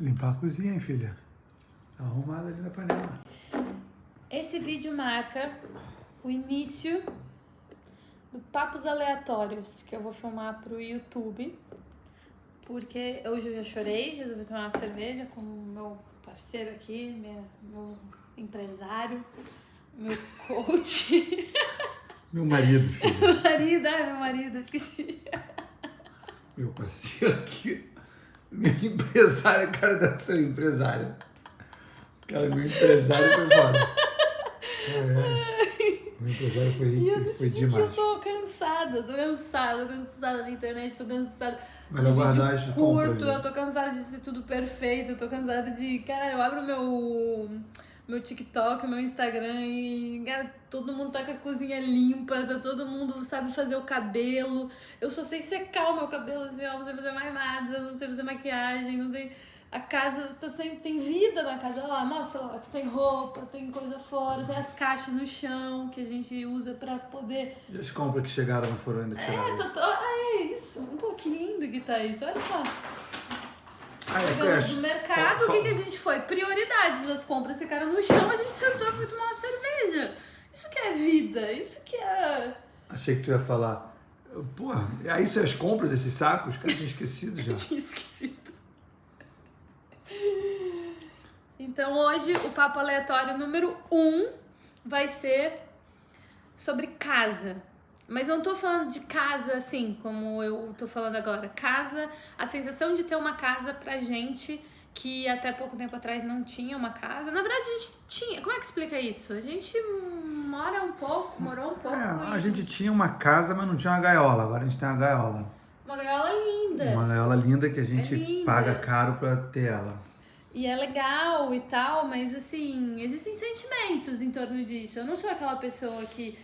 Limpar a cozinha, hein, filha? Tá arrumada ali na panela. Esse vídeo marca o início do Papos Aleatórios que eu vou filmar pro YouTube, porque hoje eu já chorei, resolvi tomar uma cerveja com o meu parceiro aqui, meu empresário, meu coach. Meu marido, filho. Meu marido, esqueci. Meu parceiro aqui. Meu empresário, cara, deve ser um empresário. Cara, meu empresário foi embora. Meu empresário foi demais. Eu tô cansada da internet, tô cansada Mas de eu guardar vídeo as curto, compras, né? eu tô cansada de ser tudo perfeito, eu tô cansada de... Cara, eu abro meu TikTok, meu Instagram e, cara, todo mundo tá com a cozinha limpa, tá todo mundo sabe fazer o cabelo. Eu só sei secar o meu cabelo, assim, ó, não sei fazer mais nada, não sei fazer maquiagem, não tem... A casa tá sempre... Tem vida na casa, ó, mostra lá, que tem roupa, tem coisa fora, tem as caixas no chão que a gente usa pra poder... E as compras que chegaram não foram ainda tiradas? É isso, um pouquinho do que tá isso, olha só. Chegamos no mercado, o que a gente foi? Prioridades, as compras ficaram no chão, a gente sentou e foi tomar uma cerveja. Isso que é vida, isso que é... Achei que tu ia falar, porra, aí são as compras, esses sacos? Cara, tinha esquecido já. Tinha esquecido. Então hoje o papo aleatório número 1 vai ser sobre casa. Mas não tô falando de casa assim, como eu tô falando agora. Casa, a sensação de ter uma casa pra gente que até pouco tempo atrás não tinha uma casa. Na verdade, a gente tinha. Como é que explica isso? A gente morou um pouco. A gente tinha uma casa, mas não tinha uma gaiola. Agora a gente tem uma gaiola. Uma gaiola linda. Uma gaiola linda que a gente paga caro pra ter ela. E é legal e tal, mas assim, existem sentimentos em torno disso. Eu não sou aquela pessoa que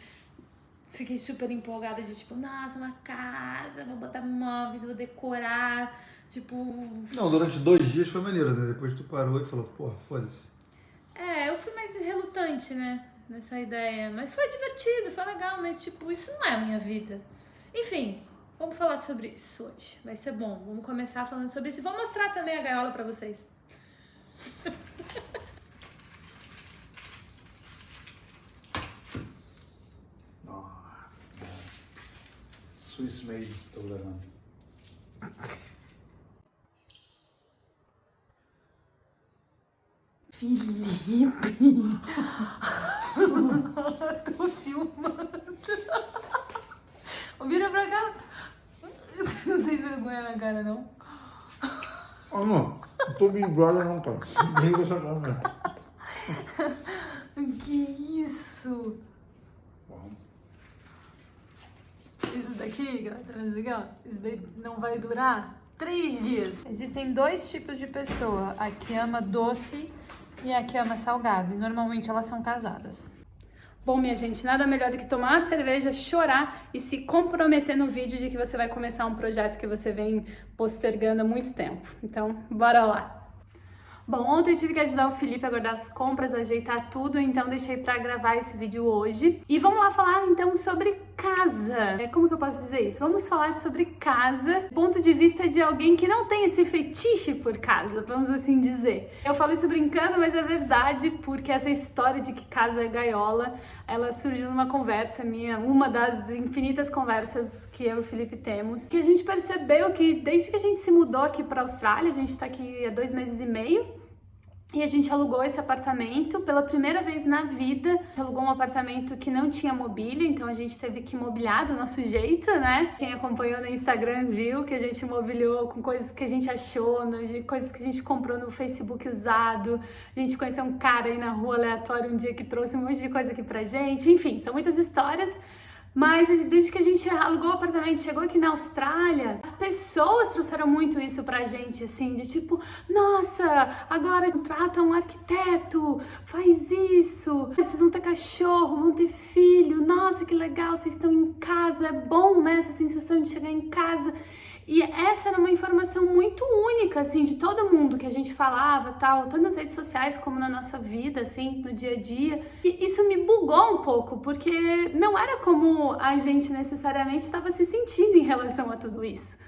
fiquei super empolgada de tipo, nossa, uma casa, vou botar móveis, vou decorar, tipo... Não, durante 2 dias foi maneiro, né? Depois tu parou e falou, porra, foda-se. Eu fui mais relutante, né, nessa ideia. Mas foi divertido, foi legal, mas tipo, isso não é a minha vida. Enfim, vamos falar sobre isso hoje. Vai ser bom, vamos começar falando sobre isso. E vou mostrar também a gaiola pra vocês. Nossa senhora. Swiss made, tô levando. Felipe! Tô filmando. Vira pra cá. Você não tem vergonha na cara, não? Oh, não tô Big Brother não, cara. Briga essa câmera. Que isso? Bom. Isso daqui, tá vendo aqui, ó? Isso daí não vai durar 3 dias. Existem 2 tipos de pessoa. A que ama doce e a que ama salgado. E normalmente elas são casadas. Bom, minha gente, nada melhor do que tomar uma cerveja, chorar e se comprometer no vídeo de que você vai começar um projeto que você vem postergando há muito tempo. Então, bora lá! Bom, ontem eu tive que ajudar o Felipe a guardar as compras, ajeitar tudo, então deixei pra gravar esse vídeo hoje. E vamos lá falar então sobre casa. Como que eu posso dizer isso? Vamos falar sobre casa do ponto de vista de alguém que não tem esse fetiche por casa, vamos assim dizer. Eu falo isso brincando, mas é verdade, porque essa história de que casa é gaiola, ela surgiu numa conversa minha, uma das infinitas conversas que eu e o Felipe temos, que a gente percebeu que desde que a gente se mudou aqui pra Austrália, a gente tá aqui há 2 meses e meio, e a gente alugou esse apartamento pela primeira vez na vida. A gente alugou um apartamento que não tinha mobília, então a gente teve que mobiliar do nosso jeito, né? Quem acompanhou no Instagram viu que a gente mobiliou com coisas que a gente achou, coisas que a gente comprou no Facebook usado. A gente conheceu um cara aí na rua aleatório um dia que trouxe um monte de coisa aqui pra gente. Enfim, são muitas histórias. Mas desde que a gente alugou o apartamento, chegou aqui na Austrália, as pessoas trouxeram muito isso pra gente, assim, de tipo, nossa, agora contrata um arquiteto, faz isso, vocês vão ter cachorro, vão ter filho, nossa, que legal, vocês estão em casa, é bom, né, essa sensação de chegar em casa. E essa era uma informação muito única, assim, de todo mundo que a gente falava, tal, tanto nas redes sociais como na nossa vida, assim, no dia a dia. E isso me bugou um pouco, porque não era como a gente necessariamente estava se sentindo em relação a tudo isso.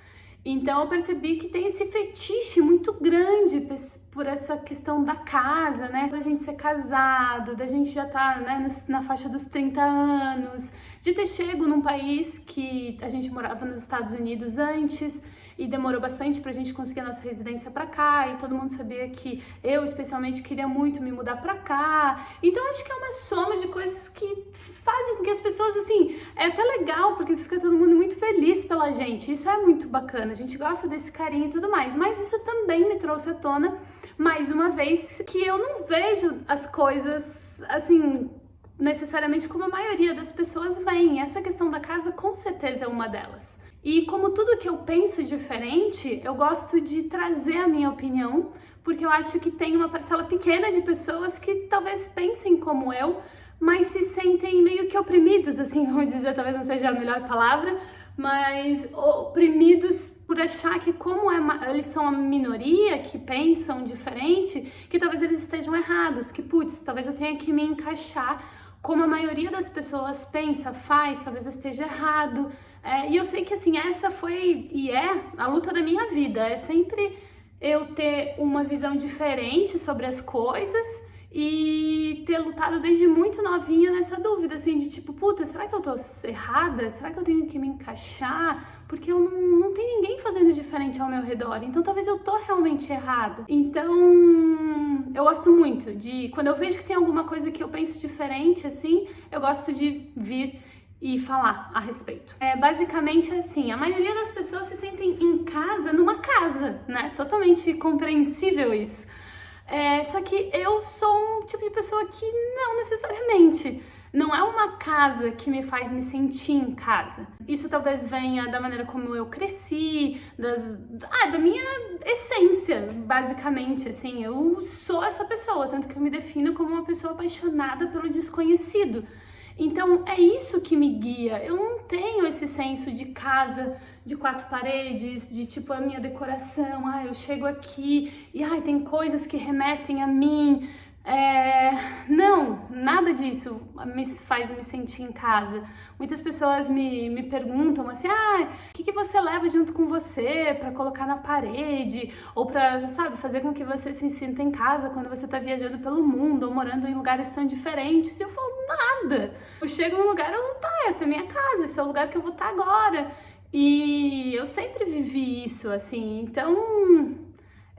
Então eu percebi que tem esse fetiche muito grande por essa questão da casa, né? Da gente ser casado, da gente já tá, né, na faixa dos 30 anos, de ter chego num país que a gente morava nos Estados Unidos antes e demorou bastante pra gente conseguir a nossa residência pra cá, e todo mundo sabia que eu especialmente queria muito me mudar pra cá. Então acho que é uma soma de coisas que fazem com que as pessoas, assim, é até legal porque fica todo mundo muito feliz pela gente, isso é muito bacana, a gente gosta desse carinho e tudo mais, mas isso também me trouxe à tona, mais uma vez, que eu não vejo as coisas, assim, necessariamente como a maioria das pessoas veem. Essa questão da casa com certeza é uma delas. E como tudo que eu penso diferente, eu gosto de trazer a minha opinião, porque eu acho que tem uma parcela pequena de pessoas que talvez pensem como eu, mas se sentem meio que oprimidos, assim, vamos dizer, talvez não seja a melhor palavra, mas oprimidos por achar que como eles são a minoria que pensam diferente, que talvez eles estejam errados, que putz, talvez eu tenha que me encaixar como a maioria das pessoas pensa, faz, talvez eu esteja errado. E eu sei que assim, essa foi e é a luta da minha vida, é sempre eu ter uma visão diferente sobre as coisas e ter lutado desde muito novinha nessa dúvida, assim, de tipo, puta, será que eu tô errada? Será que eu tenho que me encaixar? Porque eu não tem ninguém fazendo diferente ao meu redor, então talvez eu tô realmente errada. Então, eu gosto muito de, quando eu vejo que tem alguma coisa que eu penso diferente, assim, eu gosto de vir e falar a respeito. Basicamente assim, a maioria das pessoas se sentem em casa numa casa, né? Totalmente compreensível isso. Só que eu sou um tipo de pessoa que não necessariamente. Não é uma casa que me faz me sentir em casa. Isso talvez venha da maneira como eu cresci, da minha essência, basicamente, assim. Eu sou essa pessoa, tanto que eu me defino como uma pessoa apaixonada pelo desconhecido. Então é isso que me guia. Eu não tenho esse senso de casa de 4 paredes, de tipo a minha decoração, eu chego aqui e tem coisas que remetem a mim. Não, nada disso me faz me sentir em casa. Muitas pessoas me perguntam assim, o que você leva junto com você pra colocar na parede? Ou pra, sabe, fazer com que você se sinta em casa quando você tá viajando pelo mundo ou morando em lugares tão diferentes. E eu falo, nada. Eu chego num lugar, essa é minha casa, esse é o lugar que eu vou estar agora. E eu sempre vivi isso, assim, então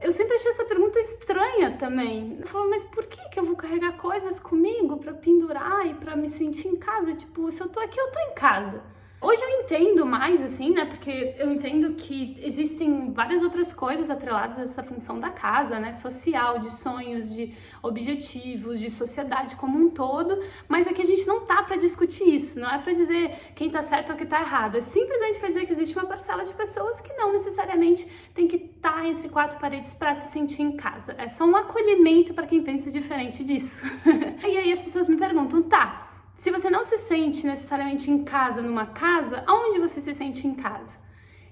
eu sempre achei essa pergunta estranha também. Eu falo, mas por que eu vou carregar coisas comigo pra pendurar e pra me sentir em casa? Tipo, se eu tô aqui, eu tô em casa. Hoje eu entendo mais, assim, né, porque eu entendo que existem várias outras coisas atreladas a essa função da casa, né, social, de sonhos, de objetivos, de sociedade como um todo, mas aqui a gente não tá pra discutir isso, não é pra dizer quem tá certo ou quem tá errado, é simplesmente pra dizer que existe uma parcela de pessoas que não necessariamente tem que estar entre 4 paredes pra se sentir em casa, é só um acolhimento pra quem pensa diferente disso. E aí as pessoas me perguntam, se você não se sente necessariamente em casa numa casa, aonde você se sente em casa?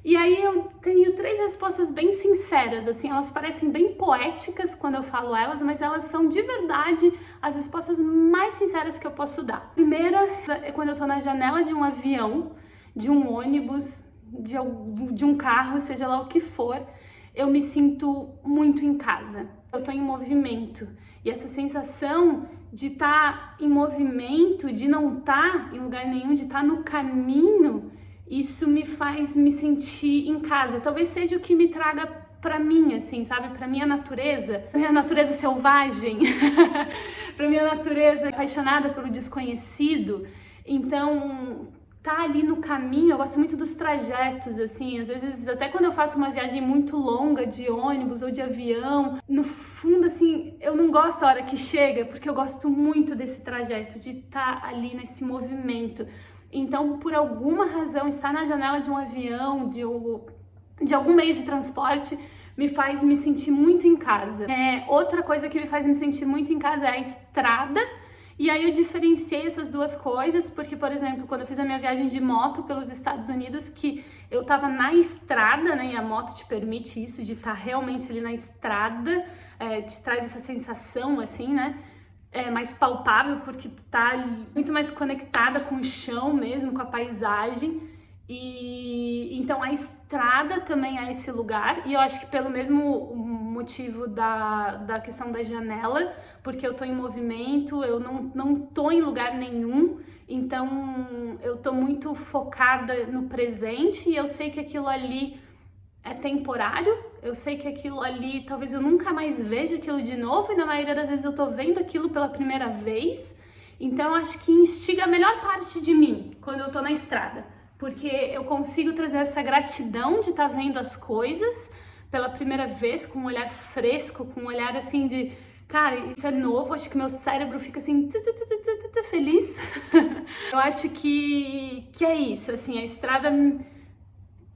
E aí eu tenho 3 respostas bem sinceras, assim, elas parecem bem poéticas quando eu falo elas, mas elas são de verdade as respostas mais sinceras que eu posso dar. A primeira é quando eu tô na janela de um avião, de um ônibus, de um carro, seja lá o que for, eu me sinto muito em casa. Eu tô em movimento. E essa sensação de estar em movimento, de não estar em lugar nenhum, de estar no caminho, isso me faz me sentir em casa. Talvez seja o que me traga pra mim, assim, sabe? Pra minha natureza selvagem, pra minha natureza apaixonada pelo desconhecido. Então, tá ali no caminho, eu gosto muito dos trajetos, assim, às vezes até quando eu faço uma viagem muito longa de ônibus ou de avião, no fundo, assim, eu não gosto da hora que chega, porque eu gosto muito desse trajeto, de estar ali nesse movimento. Então, por alguma razão, estar na janela de um avião, de algum meio de transporte, me faz me sentir muito em casa. Outra coisa que me faz me sentir muito em casa é a estrada. E aí eu diferenciei essas duas coisas, porque, por exemplo, quando eu fiz a minha viagem de moto pelos Estados Unidos, que eu tava na estrada, né, e a moto te permite isso, de estar realmente ali na estrada, te traz essa sensação, assim, né, mais palpável, porque tu tá muito mais conectada com o chão mesmo, com a paisagem, e então a estrada estrada também é esse lugar, e eu acho que pelo mesmo motivo da questão da janela, porque eu tô em movimento, eu não tô em lugar nenhum, então eu tô muito focada no presente, e eu sei que aquilo ali é temporário, eu sei que aquilo ali, talvez eu nunca mais veja aquilo de novo, e na maioria das vezes eu tô vendo aquilo pela primeira vez, então eu acho que instiga a melhor parte de mim quando eu tô na estrada, porque eu consigo trazer essa gratidão de estar vendo as coisas pela primeira vez, com um olhar fresco, com um olhar assim de, cara, isso é novo, acho que meu cérebro fica assim, feliz. Eu acho que é isso, assim, a estrada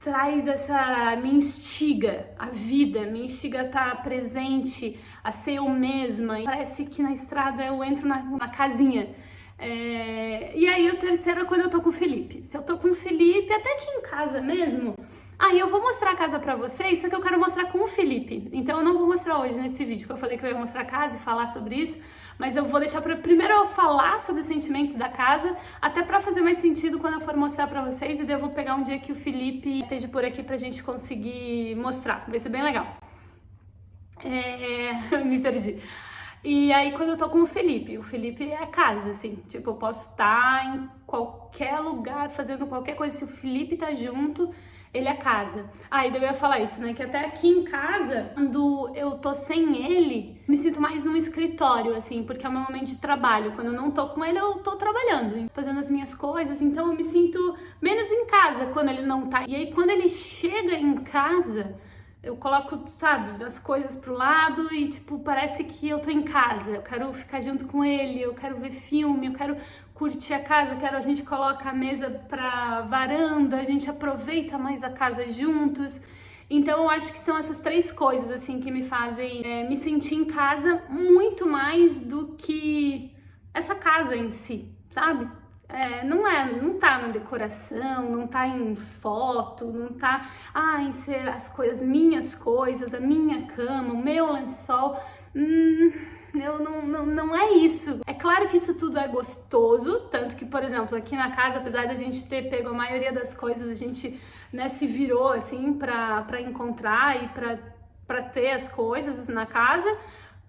traz me instiga a vida, me instiga a estar presente, a ser eu mesma. Parece que na estrada eu entro na casinha. E aí o terceiro é quando eu tô com o Felipe. Se eu tô com o Felipe, até aqui em casa mesmo, aí eu vou mostrar a casa pra vocês, só que eu quero mostrar com o Felipe. Então eu não vou mostrar hoje nesse vídeo, que eu falei que eu ia mostrar a casa e falar sobre isso, mas eu vou deixar primeiro eu falar sobre os sentimentos da casa, até pra fazer mais sentido quando eu for mostrar pra vocês, e daí eu vou pegar um dia que o Felipe esteja por aqui pra gente conseguir mostrar. Vai ser bem legal. Me perdi. E aí quando eu tô com o Felipe é a casa, assim, tipo, eu posso estar em qualquer lugar, fazendo qualquer coisa, se o Felipe tá junto, ele é casa. E daí eu ia falar isso, né, que até aqui em casa, quando eu tô sem ele, me sinto mais num escritório, assim, porque é o meu momento de trabalho. Quando eu não tô com ele, eu tô trabalhando, fazendo as minhas coisas, então eu me sinto menos em casa quando ele não tá. E aí quando ele chega em casa, eu coloco, sabe, as coisas pro lado e, tipo, parece que eu tô em casa. Eu quero ficar junto com ele, eu quero ver filme, eu quero curtir a casa, a gente coloca a mesa pra varanda, a gente aproveita mais a casa juntos. Então eu acho que são essas três coisas, assim, que me fazem me sentir em casa muito mais do que essa casa em si, sabe? Não tá na decoração, não tá em foto, não tá em ser as minhas coisas, a minha cama, o meu lençol. Não é isso. É claro que isso tudo é gostoso, tanto que, por exemplo, aqui na casa, apesar da gente ter pego a maioria das coisas, a gente, né, se virou assim pra encontrar e pra ter as coisas na casa.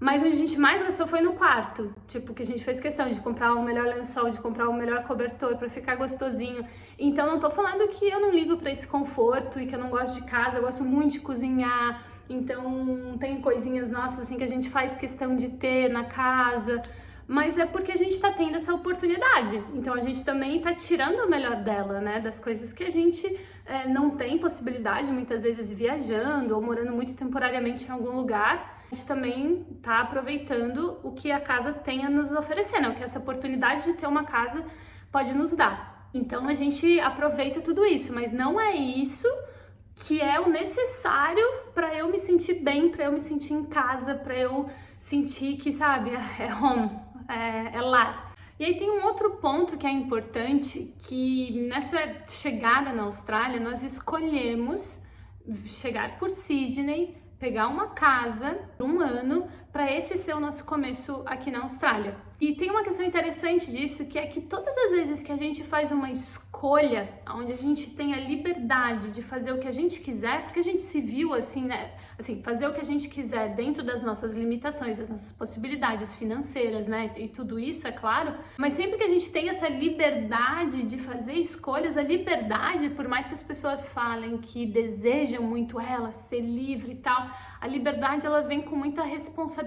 Mas onde a gente mais gastou foi no quarto, tipo, que a gente fez questão de comprar o melhor lençol, de comprar o melhor cobertor pra ficar gostosinho. Então não tô falando que eu não ligo pra esse conforto e que eu não gosto de casa, eu gosto muito de cozinhar, então tem coisinhas nossas assim que a gente faz questão de ter na casa, mas é porque a gente tá tendo essa oportunidade, então a gente também tá tirando o melhor dela, né, das coisas que a gente não tem possibilidade, muitas vezes viajando ou morando muito temporariamente em algum lugar. A gente também tá aproveitando o que a casa tem a nos oferecer, né? O que essa oportunidade de ter uma casa pode nos dar. Então a gente aproveita tudo isso, mas não é isso que é o necessário para eu me sentir bem, para eu me sentir em casa, para eu sentir que, sabe, é home, é lar. E aí tem um outro ponto que é importante, que nessa chegada na Austrália nós escolhemos chegar por Sydney, pegar uma casa por um ano, para esse ser o nosso começo aqui na Austrália. E tem uma questão interessante disso, que é que todas as vezes que a gente faz uma escolha, onde a gente tem a liberdade de fazer o que a gente quiser, porque a gente se viu assim, né? Assim, fazer o que a gente quiser dentro das nossas limitações, das nossas possibilidades financeiras, né? E tudo isso, é claro. Mas sempre que a gente tem essa liberdade de fazer escolhas, a liberdade, por mais que as pessoas falem que desejam muito ela, ser livre e tal, a liberdade, ela vem com muita responsabilidade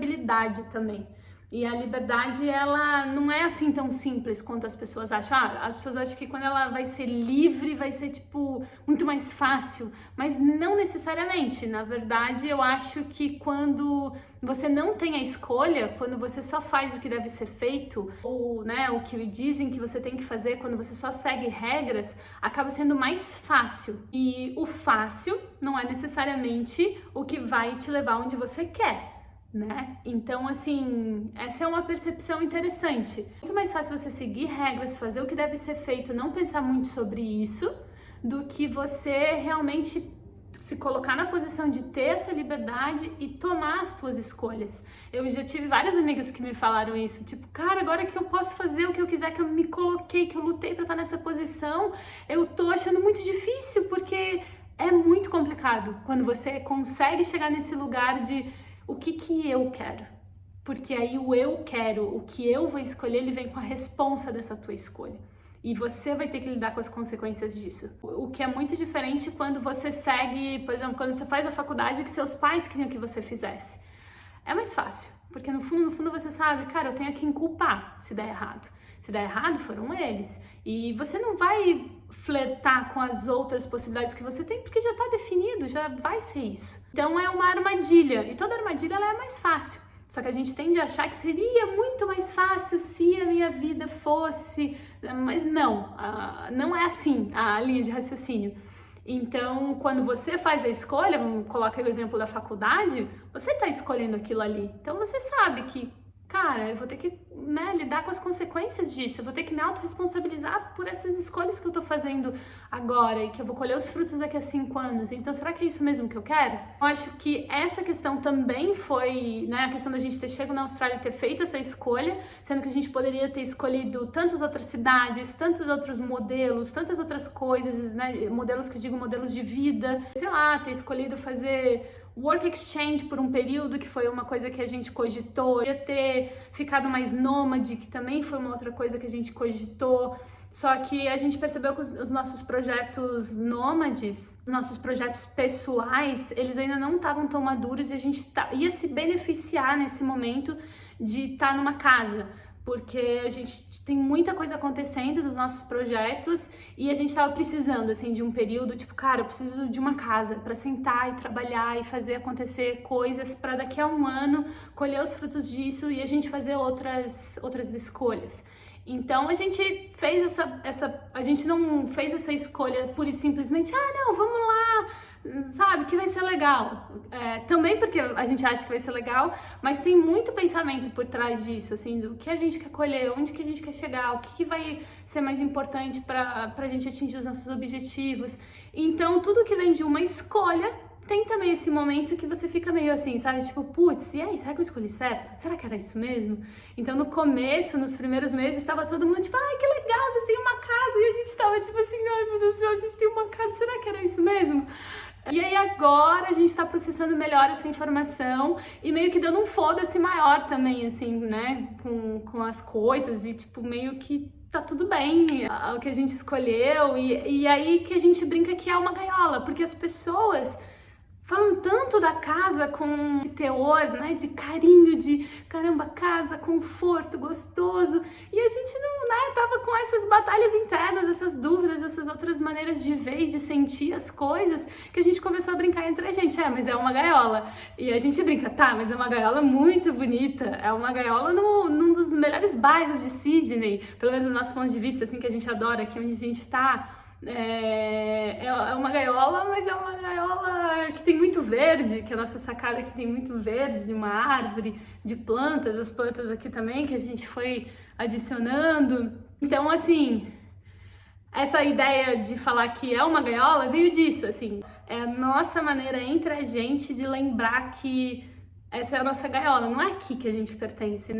também. E a liberdade, ela não é assim tão simples quanto as pessoas acham. As pessoas acham que quando ela vai ser livre, vai ser, tipo, muito mais fácil. Mas não necessariamente. Na verdade, eu acho que quando você não tem a escolha, quando você só faz o que deve ser feito, ou, né, o que dizem que você tem que fazer, quando você só segue regras, acaba sendo mais fácil. E o fácil não é necessariamente o que vai te levar onde você quer, né? Então, assim, essa é uma percepção interessante. Muito mais fácil você seguir regras, fazer o que deve ser feito, não pensar muito sobre isso, do que você realmente se colocar na posição de ter essa liberdade e tomar as tuas escolhas. Eu já tive várias amigas que me falaram isso, tipo, cara, agora que eu posso fazer o que eu quiser, que eu me coloquei, que eu lutei pra estar nessa posição, eu tô achando muito difícil, porque É muito complicado quando você consegue chegar nesse lugar de o que eu quero. Porque aí o eu quero, o que eu vou escolher, ele vem com a responsa dessa tua escolha. E você vai ter que lidar com as consequências disso. O que é muito diferente quando você segue, por exemplo, quando você faz a faculdade que seus pais queriam que você fizesse. É mais fácil, porque no fundo você sabe, cara, eu tenho quem culpar se der errado. Se der errado, foram eles. E você não vai flertar com as outras possibilidades que você tem, porque já está definido, já vai ser isso. Então é uma armadilha, e toda armadilha ela é mais fácil. Só que a gente tende a achar que seria muito mais fácil se a minha vida fosse... Mas não, não é assim a linha de raciocínio. Então, quando você faz a escolha, coloca o exemplo da faculdade, você está escolhendo aquilo ali. Então você sabe que, cara, eu vou ter que lidar com as consequências disso, eu vou ter que me autorresponsabilizar por essas escolhas que eu tô fazendo agora e que eu vou colher os frutos daqui a 5 anos. Então, será que é isso mesmo que eu quero? Eu acho que essa questão também foi, a questão da gente ter chegado na Austrália e ter feito essa escolha, sendo que a gente poderia ter escolhido tantas outras cidades, tantos outros modelos, tantas outras coisas, modelos que eu digo, modelos de vida, sei lá, ter escolhido fazer work exchange por um período, que foi uma coisa que a gente cogitou, ia ter ficado mais nômade, que também foi uma outra coisa que a gente cogitou, só que a gente percebeu que os nossos projetos nômades, nossos projetos pessoais, eles ainda não estavam tão maduros e a gente ia se beneficiar nesse momento de estar numa casa, porque a gente tem muita coisa acontecendo nos nossos projetos e a gente tava precisando, assim, de um período, tipo, cara, eu preciso de uma casa para sentar e trabalhar e fazer acontecer coisas para daqui a 1 ano colher os frutos disso e a gente fazer outras escolhas. Então a gente fez a gente não fez essa escolha pura e simplesmente, não, vamos lá, sabe, que vai ser legal. Também porque a gente acha que vai ser legal, mas tem muito pensamento por trás disso, assim, do que a gente quer colher, onde que a gente quer chegar, o que vai ser mais importante pra gente atingir os nossos objetivos. Então tudo que vem de uma escolha tem também esse momento que você fica meio assim, sabe? Tipo, putz, e aí, será que eu escolhi certo? Será que era isso mesmo? Então, no começo, nos primeiros meses, estava todo mundo tipo, ai, que legal, vocês têm uma casa. E a gente tava tipo assim, ai, meu Deus do céu, a gente tem uma casa, será que era isso mesmo? E aí agora a gente tá processando melhor essa informação e meio que dando um foda-se maior também, assim, né? Com as coisas e tipo, meio que tá tudo bem, o que a gente escolheu. E aí que a gente brinca que é uma gaiola, porque as pessoas falam tanto da casa com esse teor, né, de carinho, de caramba, casa, conforto, gostoso, e a gente não, tava com essas batalhas internas, essas dúvidas, essas outras maneiras de ver e de sentir as coisas, que a gente começou a brincar entre a gente, mas é uma gaiola, e a gente brinca, tá, mas é uma gaiola muito bonita, é uma gaiola num dos melhores bairros de Sydney, pelo menos do nosso ponto de vista, assim, que a gente adora, aqui onde a gente tá. É uma gaiola, mas é uma gaiola que tem muito verde, que é a nossa sacada que tem muito verde, de uma árvore, de plantas, as plantas aqui também que a gente foi adicionando. Então, assim, essa ideia de falar que é uma gaiola veio disso, assim, é a nossa maneira entre a gente de lembrar que essa é a nossa gaiola, não é aqui que a gente pertence,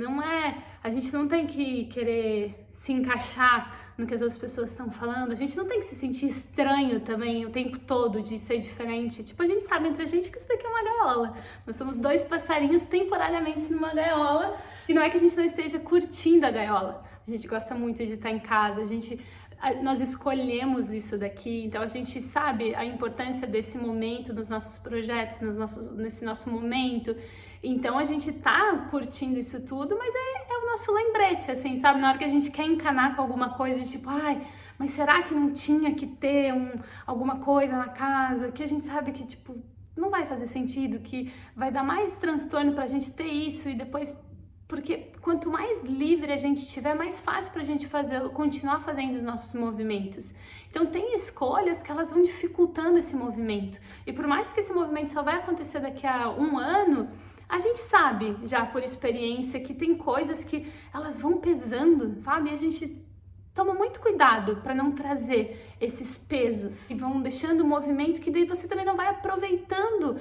a gente não tem que querer se encaixar no que as outras pessoas estão falando, a gente não tem que se sentir estranho também o tempo todo de ser diferente, tipo, a gente sabe entre a gente que isso daqui é uma gaiola, nós somos 2 passarinhos temporariamente numa gaiola, e não é que a gente não esteja curtindo a gaiola, a gente gosta muito de estar em casa, nós escolhemos isso daqui, então a gente sabe a importância desse momento nos nossos projetos, nesse nosso momento, então a gente tá curtindo isso tudo, mas é o nosso lembrete, assim, sabe, na hora que a gente quer encanar com alguma coisa, tipo, mas será que não tinha que ter alguma coisa na casa, que a gente sabe que, tipo, não vai fazer sentido, que vai dar mais transtorno pra gente ter isso e depois... Porque quanto mais livre a gente tiver, mais fácil pra gente continuar fazendo os nossos movimentos. Então tem escolhas que elas vão dificultando esse movimento. E por mais que esse movimento só vai acontecer daqui a 1 ano, a gente sabe já por experiência que tem coisas que elas vão pesando, sabe? E a gente toma muito cuidado para não trazer esses pesos e vão deixando o movimento que daí você também não vai aproveitando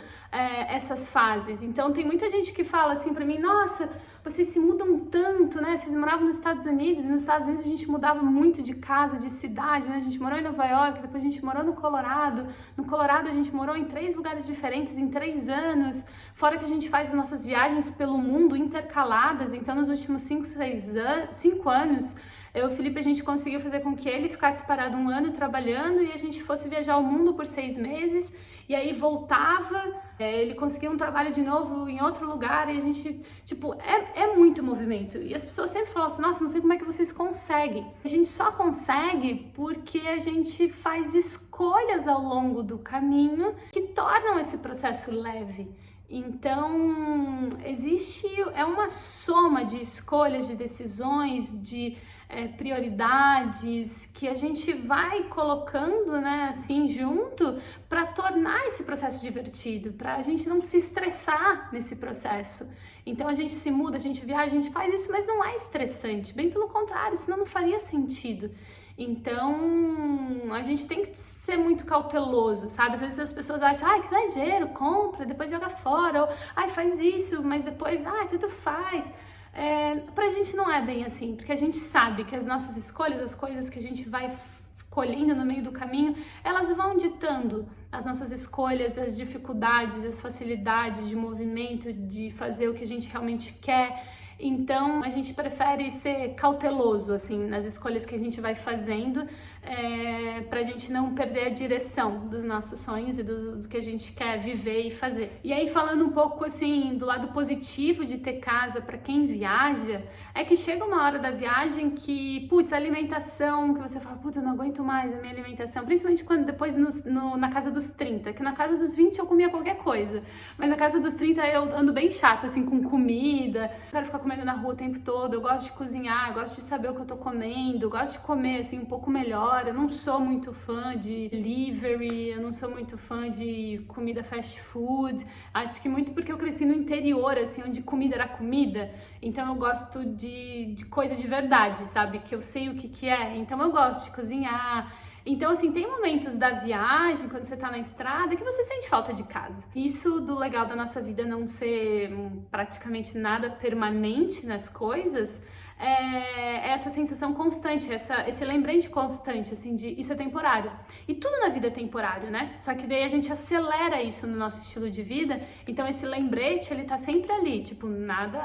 essas fases. Então tem muita gente que fala assim para mim, nossa, vocês se mudam tanto, né? Vocês moravam nos Estados Unidos, e nos Estados Unidos a gente mudava muito de casa, de cidade, né? A gente morou em Nova York, depois a gente morou no Colorado. No Colorado a gente morou em 3 lugares diferentes em 3 anos, fora que a gente faz as nossas viagens pelo mundo intercaladas. Então nos últimos 5 anos, eu e o Felipe, a gente conseguiu fazer com que ele ficasse parado 1 ano trabalhando e a gente fosse viajar o mundo por 6 meses, e aí voltava, ele conseguia um trabalho de novo em outro lugar, e a gente, tipo, é muito movimento. E as pessoas sempre falam assim, nossa, não sei como é que vocês conseguem. A gente só consegue porque a gente faz escolhas ao longo do caminho que tornam esse processo leve. Então, é uma soma de escolhas, de decisões, de prioridades que a gente vai colocando, né, assim, junto para tornar esse processo divertido, para a gente não se estressar nesse processo. Então a gente se muda, a gente viaja, a gente faz isso, mas não é estressante, bem pelo contrário, senão não faria sentido. Então, a gente tem que ser muito cauteloso, sabe? Às vezes as pessoas acham, ai, que exagero, compra, depois joga fora, ou, ai, faz isso, mas depois, ai, tanto faz. Pra gente não é bem assim, porque a gente sabe que as nossas escolhas, as coisas que a gente vai colhendo no meio do caminho, elas vão ditando as nossas escolhas, as dificuldades, as facilidades de movimento, de fazer o que a gente realmente quer. Então, a gente prefere ser cauteloso, assim, nas escolhas que a gente vai fazendo, pra gente não perder a direção dos nossos sonhos e do que a gente quer viver e fazer. E aí, falando um pouco, assim, do lado positivo de ter casa pra quem viaja, é que chega uma hora da viagem que, putz, a alimentação, que você fala, putz, eu não aguento mais a minha alimentação, principalmente quando depois na casa dos 30, que na casa dos 20 eu comia qualquer coisa, mas na casa dos 30 eu ando bem chata, assim, com comida, quero ficar comendo na rua o tempo todo, eu gosto de cozinhar, eu gosto de saber o que eu tô comendo, eu gosto de comer, assim, um pouco melhor. Eu não sou muito fã de delivery, eu não sou muito fã de comida fast food, acho que muito porque eu cresci no interior, assim, onde comida era comida, então eu gosto de coisa de verdade, sabe, que eu sei o que é, então eu gosto de cozinhar. Então, assim, tem momentos da viagem, quando você tá na estrada, que você sente falta de casa. Isso do legal da nossa vida não ser praticamente nada permanente nas coisas, é essa sensação constante, esse lembrete constante, assim, de isso é temporário. E tudo na vida é temporário, né? Só que daí a gente acelera isso no nosso estilo de vida, então esse lembrete, ele tá sempre ali, tipo, nada,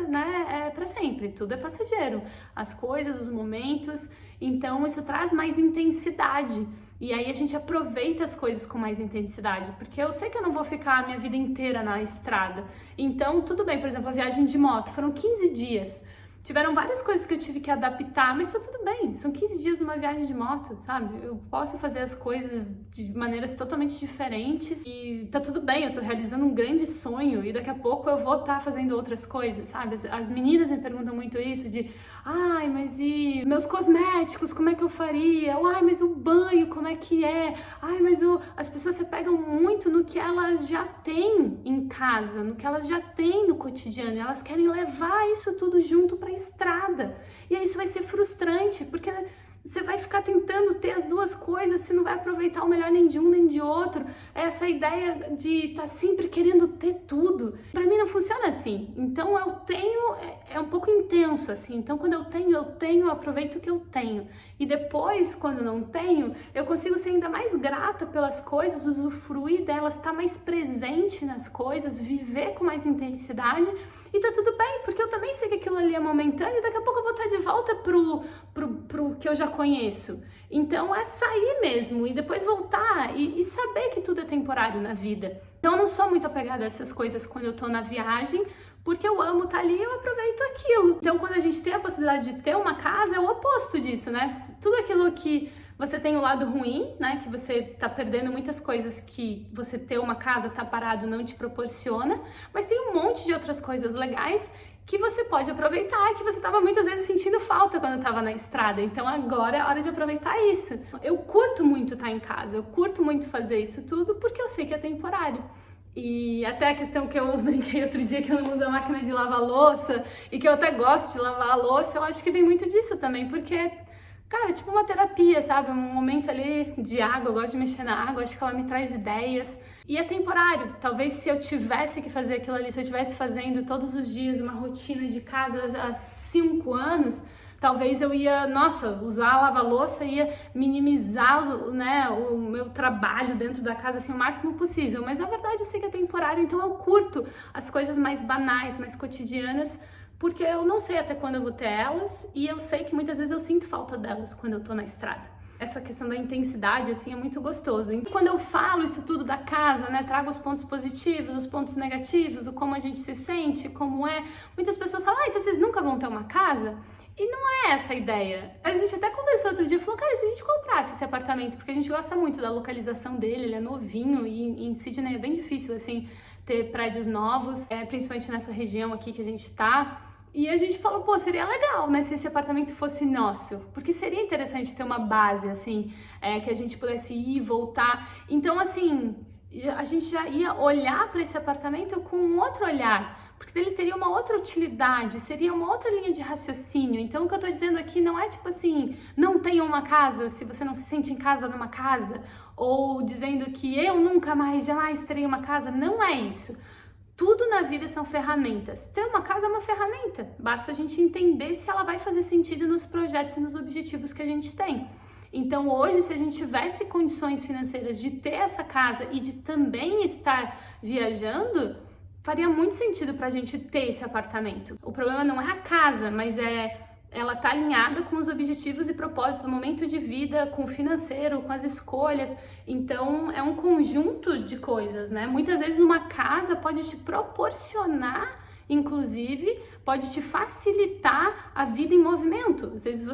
né, é pra sempre, tudo é passageiro. As coisas, os momentos, então isso traz mais intensidade. E aí a gente aproveita as coisas com mais intensidade, porque eu sei que eu não vou ficar a minha vida inteira na estrada. Então, tudo bem, por exemplo, a viagem de moto, foram 15 dias. Tiveram várias coisas que eu tive que adaptar, mas tá tudo bem, são 15 dias numa viagem de moto, sabe? Eu posso fazer as coisas de maneiras totalmente diferentes e tá tudo bem, eu tô realizando um grande sonho e daqui a pouco eu vou estar fazendo outras coisas, sabe? As meninas me perguntam muito isso de, ai, mas e meus cosméticos, como é que eu faria? Ou, ai, mas o banho, como é que é? Ai, mas as pessoas se pegam muito no que elas já têm em casa, no que elas já têm no cotidiano, e elas querem levar isso tudo junto pra estrada. E aí isso vai ser frustrante, porque você vai ficar tentando ter as duas coisas, você não vai aproveitar o melhor nem de um nem de outro. Essa ideia de estar sempre querendo ter tudo, pra mim não funciona assim. Então eu tenho, é um pouco intenso assim. Então quando eu tenho, eu aproveito o que eu tenho. E depois, quando não tenho, eu consigo ser ainda mais grata pelas coisas, usufruir delas, estar mais presente nas coisas, viver com mais intensidade. E tá tudo bem, porque eu também sei que aquilo ali é momentâneo e daqui a pouco eu vou estar de volta pro que eu já conheço. Então é sair mesmo e depois voltar e saber que tudo é temporário na vida. Então eu não sou muito apegada a essas coisas quando eu tô na viagem, porque eu amo estar ali e eu aproveito aquilo. Então quando a gente tem a possibilidade de ter uma casa, é o oposto disso, né? Tudo aquilo que você tem o lado ruim, né, que você tá perdendo muitas coisas que você ter uma casa, tá parado, não te proporciona, mas tem um monte de outras coisas legais que você pode aproveitar, que você tava muitas vezes sentindo falta quando tava na estrada, então agora é hora de aproveitar isso. Eu curto muito estar em casa, eu curto muito fazer isso tudo porque eu sei que é temporário. E até a questão que eu brinquei outro dia, que eu não uso a máquina de lavar louça e que eu até gosto de lavar a louça, eu acho que vem muito disso também, porque cara, tipo uma terapia, sabe? Um momento ali de água, eu gosto de mexer na água, acho que ela me traz ideias. E é temporário. Talvez se eu tivesse que fazer aquilo ali, se eu estivesse fazendo todos os dias uma rotina de casa há 5 anos, talvez eu ia, usar a lava-louça, ia minimizar, né, o meu trabalho dentro da casa assim, o máximo possível. Mas na verdade eu sei que é temporário, então eu curto as coisas mais banais, mais cotidianas, porque eu não sei até quando eu vou ter elas e eu sei que muitas vezes eu sinto falta delas quando eu tô na estrada. Essa questão da intensidade, assim, é muito gostoso. Então, quando eu falo isso tudo da casa, né, trago os pontos positivos, os pontos negativos, o como a gente se sente, como é, muitas pessoas falam, então vocês nunca vão ter uma casa? E não é essa a ideia. A gente até conversou outro dia, falou, cara, se a gente comprasse esse apartamento, porque a gente gosta muito da localização dele, ele é novinho e em Sydney é bem difícil, assim, ter prédios novos, principalmente nessa região aqui que a gente tá. E a gente falou, pô, seria legal, né, se esse apartamento fosse nosso, porque seria interessante ter uma base, assim, que a gente pudesse ir e voltar. Então, assim, a gente já ia olhar para esse apartamento com um outro olhar, porque ele teria uma outra utilidade, seria uma outra linha de raciocínio. Então, o que eu tô dizendo aqui não é tipo assim, não tenha uma casa se você não se sente em casa numa casa, ou dizendo que eu nunca mais, jamais terei uma casa. Não é isso. Tudo na vida são ferramentas. Ter uma casa é uma ferramenta. Basta a gente entender se ela vai fazer sentido nos projetos e nos objetivos que a gente tem. Então hoje, se a gente tivesse condições financeiras de ter essa casa e de também estar viajando, faria muito sentido pra gente ter esse apartamento. O problema não é a casa, mas ela tá alinhada com os objetivos e propósitos do momento de vida, com o financeiro, com as escolhas. Então, é um conjunto de coisas, né? Muitas vezes uma casa pode te proporcionar, inclusive, pode te facilitar a vida em movimento. Às vezes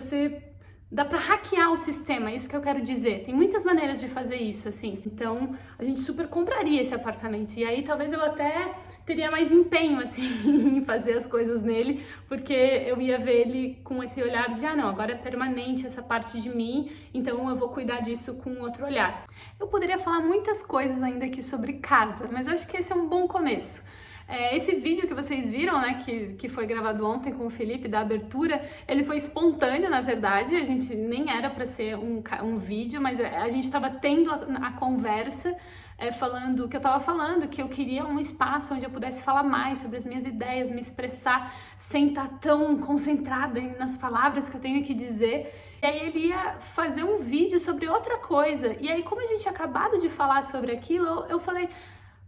dá pra hackear o sistema, é isso que eu quero dizer. Tem muitas maneiras de fazer isso, assim. Então, a gente super compraria esse apartamento. E aí, talvez eu até teria mais empenho, assim, em fazer as coisas nele, porque eu ia ver ele com esse olhar de, não, agora é permanente essa parte de mim, então eu vou cuidar disso com outro olhar. Eu poderia falar muitas coisas ainda aqui sobre casa, mas eu acho que esse é um bom começo. Esse vídeo que vocês viram, né, que foi gravado ontem com o Felipe, da abertura, ele foi espontâneo, na verdade, a gente nem era para ser um vídeo, mas a gente estava tendo a conversa, falando o que eu estava falando, que eu queria um espaço onde eu pudesse falar mais sobre as minhas ideias, me expressar sem estar tão concentrada nas palavras que eu tenho que dizer. E aí ele ia fazer um vídeo sobre outra coisa. E aí, como a gente tinha acabado de falar sobre aquilo, eu falei,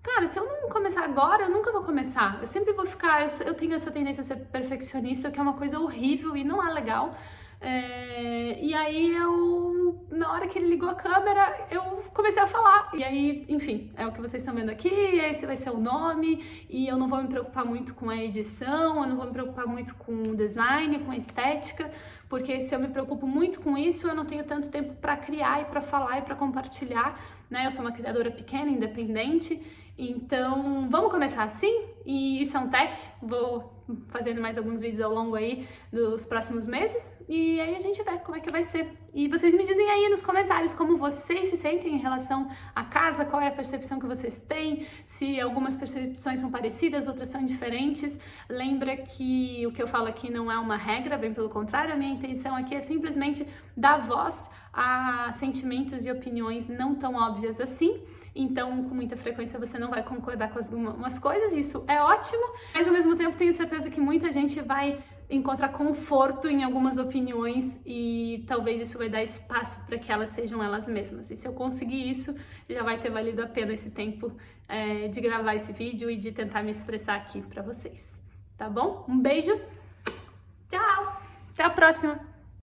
cara, se eu não começar agora, eu nunca vou começar. Eu sempre vou ficar, eu tenho essa tendência a ser perfeccionista, que é uma coisa horrível e não é legal. E aí na hora que ele ligou a câmera, eu comecei a falar. E aí, enfim, é o que vocês estão vendo aqui, esse vai ser o nome, e eu não vou me preocupar muito com a edição, eu não vou me preocupar muito com o design, com a estética, porque se eu me preocupo muito com isso, eu não tenho tanto tempo para criar e para falar e para compartilhar, né? Eu sou uma criadora pequena, independente. Então, vamos começar assim? E isso é um teste, vou fazendo mais alguns vídeos ao longo aí dos próximos meses e aí a gente vê como é que vai ser. E vocês me dizem aí nos comentários como vocês se sentem em relação à casa, qual é a percepção que vocês têm, se algumas percepções são parecidas, outras são diferentes. Lembra que o que eu falo aqui não é uma regra, bem pelo contrário, a minha intenção aqui é simplesmente dar voz a sentimentos e opiniões não tão óbvias assim. Então, com muita frequência você não vai concordar com algumas coisas, isso é ótimo, mas ao mesmo tempo tenho certeza que muita gente vai encontrar conforto em algumas opiniões e talvez isso vai dar espaço para que elas sejam elas mesmas. E se eu conseguir isso, já vai ter valido a pena esse tempo de gravar esse vídeo e de tentar me expressar aqui para vocês, tá bom? Um beijo, tchau, até a próxima!